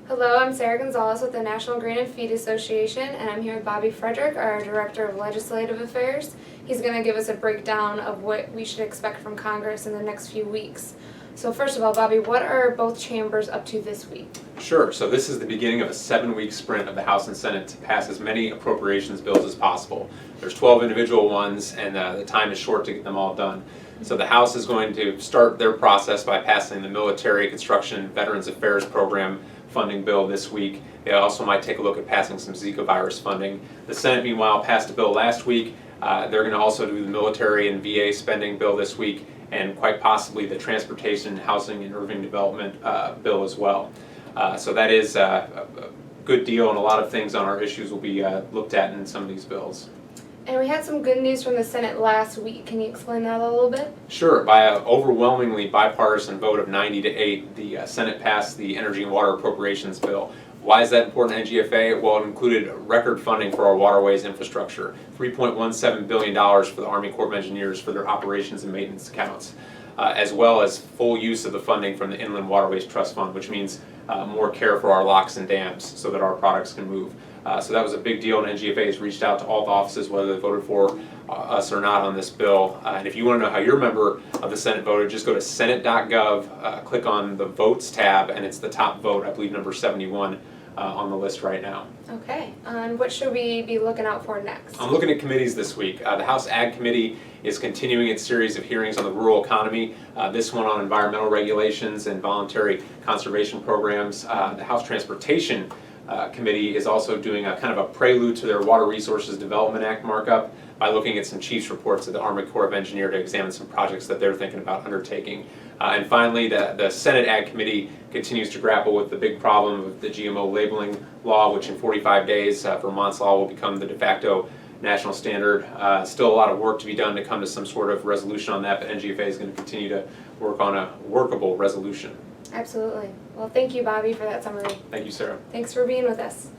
Hello, I'm Sarah Gonzalez with the National Grain and Feed Association, and I'm here with Bobby Frederick, our Director of Legislative Affairs. He's going to give us a breakdown of what we should expect from Congress in the next few weeks. So first of all, Bobby, what are both chambers up to this week? Sure. So this is the beginning of a 7-week sprint of the House and Senate to pass as many appropriations bills as possible. There's 12 individual ones, and the time is short to get them all done. So the House is going to start their process by passing the Military Construction Veterans Affairs Program funding bill this week. They also might take a look at passing some Zika virus funding. The Senate, meanwhile, passed a bill last week. They're going to also do the military and VA spending bill this week, and quite possibly the Transportation, Housing, and Urban Development bill as well. So that is a good deal, and a lot of things on our issues will be looked at in some of these bills. And we had some good news from the Senate last week. Can you explain that a little bit? Sure. By an overwhelmingly bipartisan vote of 90-8, the Senate passed the Energy and Water Appropriations bill. Why is that important to NGFA? Well, it included record funding for our waterways infrastructure, $3.17 billion for the Army Corps of Engineers for their operations and maintenance accounts, as well as full use of the funding from the Inland Waterways Trust Fund, which means more care for our locks and dams so that our products can move. So that was a big deal, and NGFA has reached out to all the offices, whether they voted for us or not on this bill. And if you want to know how your member of the Senate voted, just go to senate.gov, click on the Votes tab, and it's the top vote, I believe number 71 on the list right now. Okay, and what should we be looking out for next? I'm looking at committees this week. The House Ag Committee is continuing its series of hearings on the rural economy, this one on environmental regulations and voluntary conservation programs. The House Transportation Committee is also doing a kind of a prelude to their Water Resources Development Act markup by looking at some chiefs' reports of the Army Corps of Engineers to examine some projects that they're thinking about undertaking. And finally, the Senate Ag Committee continues to grapple with the big problem of the GMO labeling law, which in 45 days, Vermont's law will become the de facto national standard. Still a lot of work to be done to come to some sort of resolution on that, but NGFA is going to continue to work on a workable resolution. Absolutely. Well, thank you, Bobby, for that summary. Thank you, Sarah. Thanks for being with us.